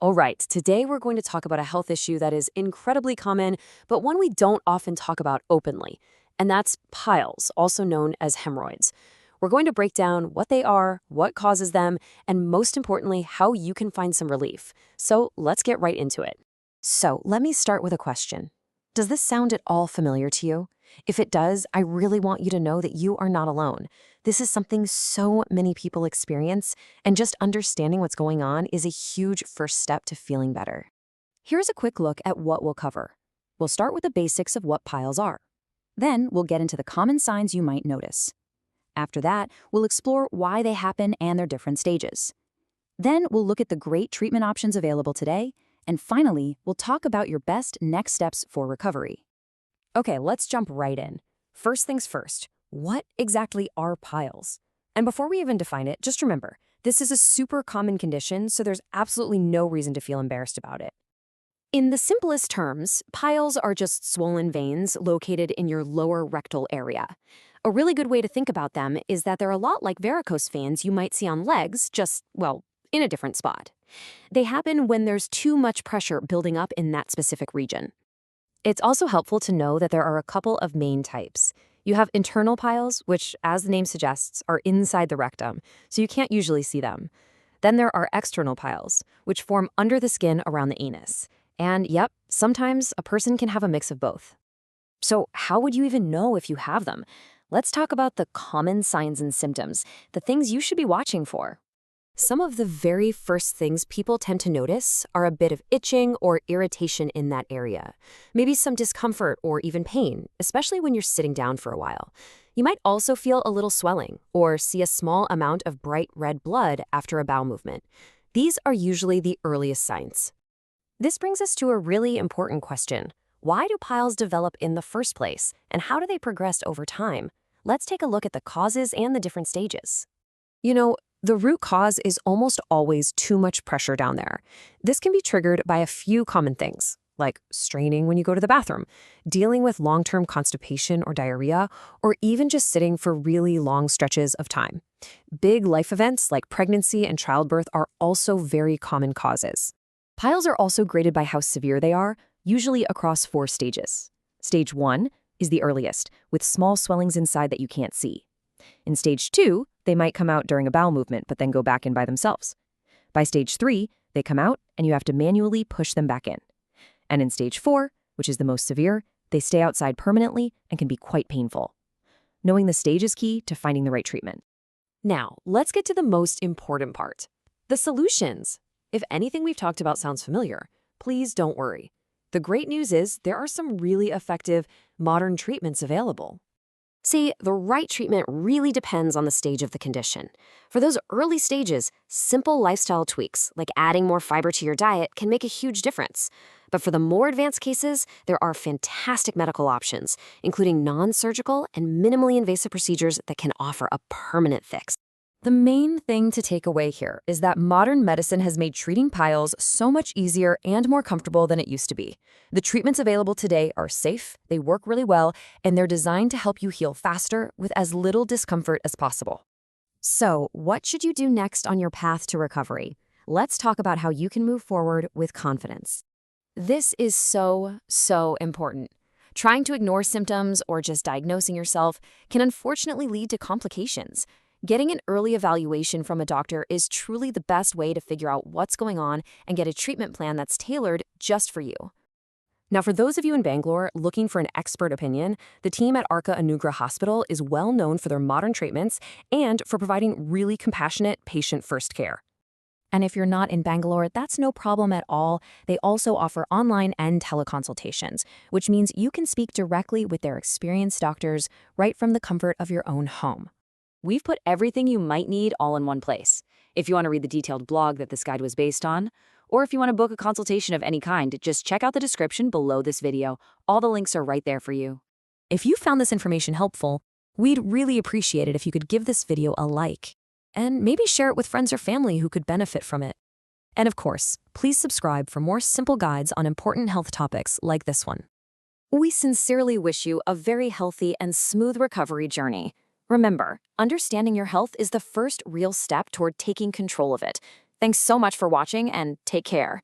All right, today we're going to talk about a health issue that is incredibly common, but one we don't often talk about openly, and that's piles, also known as hemorrhoids. We're going to break down what they are, what causes them, and most importantly, how you can find some relief. So let's get right into it. So let me start with a question. Does this sound at all familiar to you? If it does, I really want you to know that you are not alone. This is something so many people experience, and just understanding what's going on is a huge first step to feeling better. Here's a quick look at what we'll cover. We'll start with the basics of what piles are. Then we'll get into the common signs you might notice. After that, we'll explore why they happen and their different stages. Then we'll look at the great treatment options available today, and finally, we'll talk about your best next steps for recovery. Okay, let's jump right in. First things first, what exactly are piles? And before we even define it, just remember, this is a super common condition, so there's absolutely no reason to feel embarrassed about it. In the simplest terms, piles are just swollen veins located in your lower rectal area. A really good way to think about them is that they're a lot like varicose veins you might see on legs, just, well, in a different spot. They happen when there's too much pressure building up in that specific region. It's also helpful to know that there are a couple of main types. You have internal piles, which, as the name suggests, are inside the rectum, so you can't usually see them. Then there are external piles, which form under the skin around the anus. And yep, sometimes a person can have a mix of both. So how would you even know if you have them? Let's talk about the common signs and symptoms, the things you should be watching for. Some of the very first things people tend to notice are a bit of itching or irritation in that area. Maybe some discomfort or even pain, especially when you're sitting down for a while. You might also feel a little swelling or see a small amount of bright red blood after a bowel movement. These are usually the earliest signs. This brings us to a really important question. Why do piles develop in the first place, and how do they progress over time? Let's take a look at the causes and the different stages. The root cause is almost always too much pressure down there. This can be triggered by a few common things, like straining when you go to the bathroom, dealing with long-term constipation or diarrhea, or even just sitting for really long stretches of time. Big life events like pregnancy and childbirth are also very common causes. Piles are also graded by how severe they are, usually across 4 stages. Stage 1 is the earliest, with small swellings inside that you can't see. In stage 2, they might come out during a bowel movement, but then go back in by themselves. By stage 3, they come out, and you have to manually push them back in. And in stage 4, which is the most severe, they stay outside permanently and can be quite painful. Knowing the stage is key to finding the right treatment. Now, let's get to the most important part. The solutions. If anything we've talked about sounds familiar, please don't worry. The great news is there are some really effective, modern treatments available. See, the right treatment really depends on the stage of the condition. For those early stages, simple lifestyle tweaks, like adding more fiber to your diet, can make a huge difference. But for the more advanced cases, there are fantastic medical options, including non-surgical and minimally invasive procedures that can offer a permanent fix. The main thing to take away here is that modern medicine has made treating piles so much easier and more comfortable than it used to be. The treatments available today are safe, they work really well, and they're designed to help you heal faster with as little discomfort as possible. So, what should you do next on your path to recovery? Let's talk about how you can move forward with confidence. This is so important. Trying to ignore symptoms or just diagnosing yourself can unfortunately lead to complications. Getting an early evaluation from a doctor is truly the best way to figure out what's going on and get a treatment plan that's tailored just for you. Now, for those of you in Bangalore looking for an expert opinion, the team at Arka Anugraha Hospital is well known for their modern treatments and for providing really compassionate patient-first care. And if you're not in Bangalore, that's no problem at all. They also offer online and teleconsultations, which means you can speak directly with their experienced doctors right from the comfort of your own home. We've put everything you might need all in one place. If you want to read the detailed blog that this guide was based on, or if you want to book a consultation of any kind, just check out the description below this video. All the links are right there for you. If you found this information helpful, we'd really appreciate it if you could give this video a like, and maybe share it with friends or family who could benefit from it. And of course, please subscribe for more simple guides on important health topics like this one. We sincerely wish you a very healthy and smooth recovery journey. Remember, understanding your health is the first real step toward taking control of it. Thanks so much for watching, and take care.